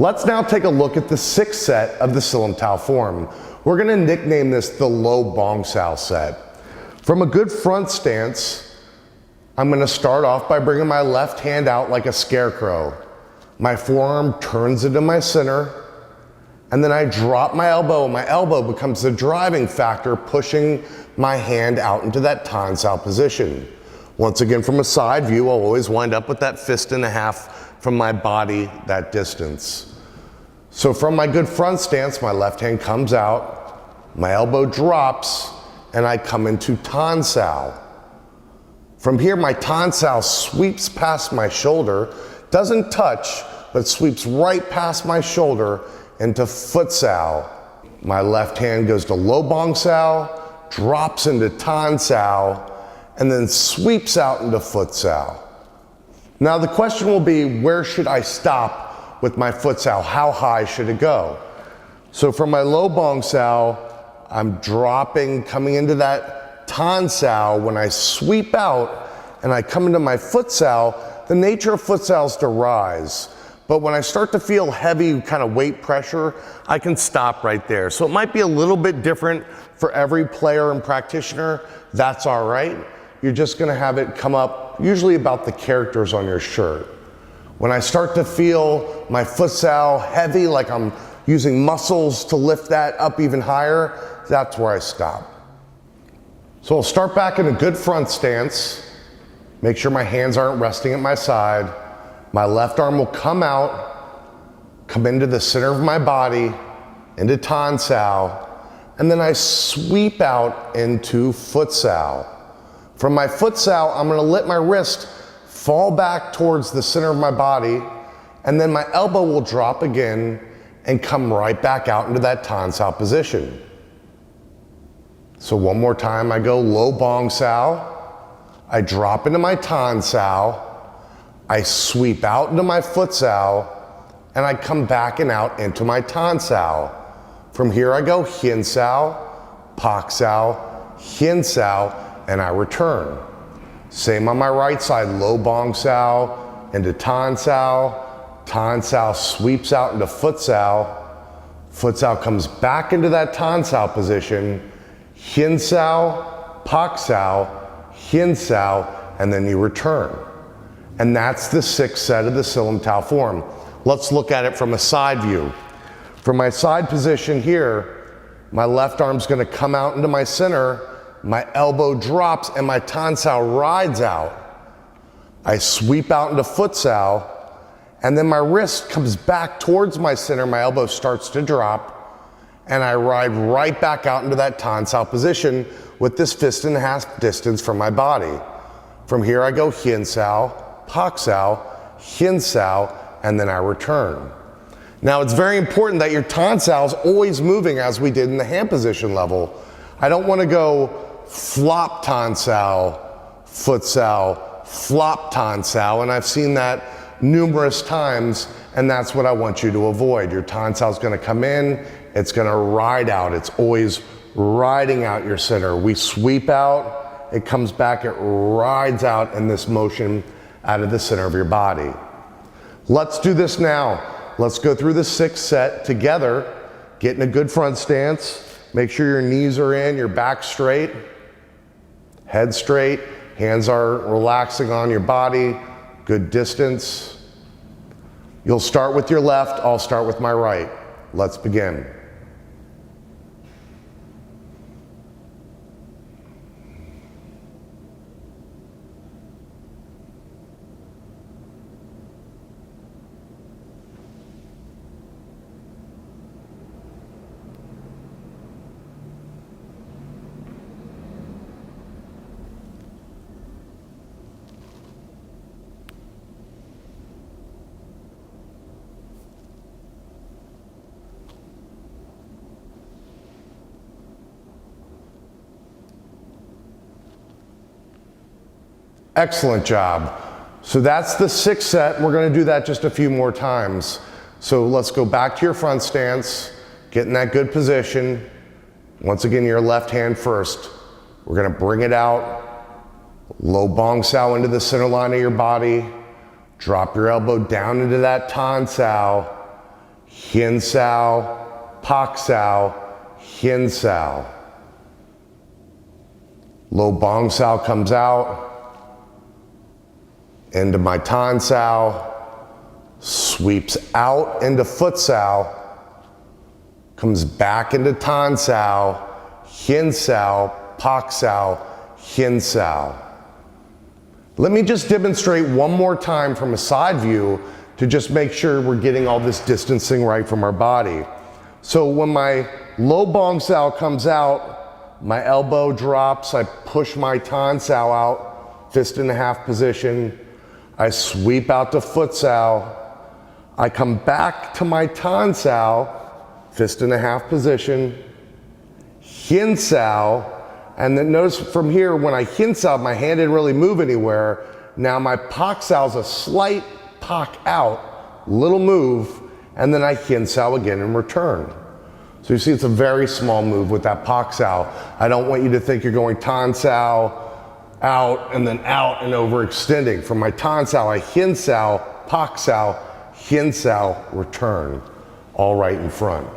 Let's now take a look at the sixth set of the Sil Lim Tao form. We're going to nickname this the Lo Bong Sao set. From a good front stance, I'm going to start off by bringing my left hand out like a scarecrow. My forearm turns into my center, and then I drop my elbow. My elbow becomes the driving factor, pushing my hand out into that Tan Sao position. Once again, from a side view, I'll always wind up with that fist and a half from my body, that distance. So from my good front stance, my left hand comes out, my elbow drops, and I come into Tan Sao. From here, my Tan Sao sweeps past my shoulder, doesn't touch, but sweeps right past my shoulder into Foot Sao. My left hand goes to Lo Bong Sao, drops into Tan Sao, and then sweeps out into Foot Sao. Now the question will be, where should I stop with my Foot Sao? How high should it go? So from my Lo Bong Sao, I'm dropping, coming into that Tan Sao. When I sweep out and I come into my Foot Sao, the nature of Foot Sao is to rise. But when I start to feel heavy kind of weight pressure, I can stop right there. So it might be a little bit different for every player and practitioner. That's all right. You're just gonna have it come up usually about the characters on your shirt. When I start to feel my Foot Sao heavy, like I'm using muscles to lift that up even higher, that's where I stop. So I'll start back in a good front stance. Make sure my hands aren't resting at my side. My left arm will come out, come into the center of my body, into Tan Sao, and then I sweep out into Foot Sao. From my Foot Sao, I'm gonna let my wrist fall back towards the center of my body, and then my elbow will drop again and come right back out into that Tan Sao position. So one more time, I go Lo Bong Sao, I drop into my Tan Sao, I sweep out into my Foot Sao, and I come back and out into my Tan Sao. From here I go Hien Sao, Pak Sao, Hien Sao, and I return. Same on my right side, Lo Bong Sao into Tan Sao sweeps out into Foot Sao comes back into that Tan Sao position, Hien Sao, Pak Sao, Hien Sao, and then you return. And that's the sixth set of the Sil Lim Tao form. Let's look at it from a side view. From my side position here, my left arm's gonna come out into my center, my elbow drops and my Tan Sao rides out. I sweep out into Foot Sao, and then my wrist comes back towards my center, my elbow starts to drop, and I ride right back out into that Tan Sao position with this fist and a half distance from my body. From here I go Hien Sao, Pak Sao, Hien Sao, and then I return. Now it's very important that your Tan Sao is always moving as we did in the hand position level. I don't want to go flop Tan Sao, Foot Sao, flop Tan Sao, and I've seen that numerous times, and that's what I want you to avoid. Your Tan Sao is going to come in, it's going to ride out. It's always riding out your center. We sweep out, it comes back, it rides out in this motion out of the center of your body. Let's do this now. Let's go through the sixth set together. Get in a good front stance. Make sure your knees are in, your back straight, head straight, hands are relaxing on your body, good distance. You'll start with your left, I'll start with my right. Let's begin. Excellent job. So that's the sixth set. We're going to do that just a few more times. So let's go back to your front stance, get in that good position. Once again, your left hand first. We're going to bring it out, Lo Bong Sao into the center line of your body. Drop your elbow down into that Tan Sao. Hien Sao, Pak Sao, Hien Sao. Low Bong Sao comes out, into my Tan Sao, sweeps out into Foot Sao, comes back into Tan Sao, Hien Sao, Pak Sao, Hien Sao. Let me just demonstrate one more time from a side view to just make sure we're getting all this distancing right from our body. So when my low Bong Sao comes out, my elbow drops, I push my Tan Sao out, fist in the half position, I sweep out to Foot Sao, I come back to my Tan Sao, fist in the half position, Hien Sao, and then notice from here, when I Hien Sao, my hand didn't really move anywhere. Now my Pak Sao is a slight Pak out, little move, and then I Hien Sao again in return. So you see it's a very small move with that Pak Sao. I don't want you to think you're going Tan Sao, out, and then out and overextending. From my Tan Sao, I Hien Sao, Pak Sao, Hien Sao, return, all right in front.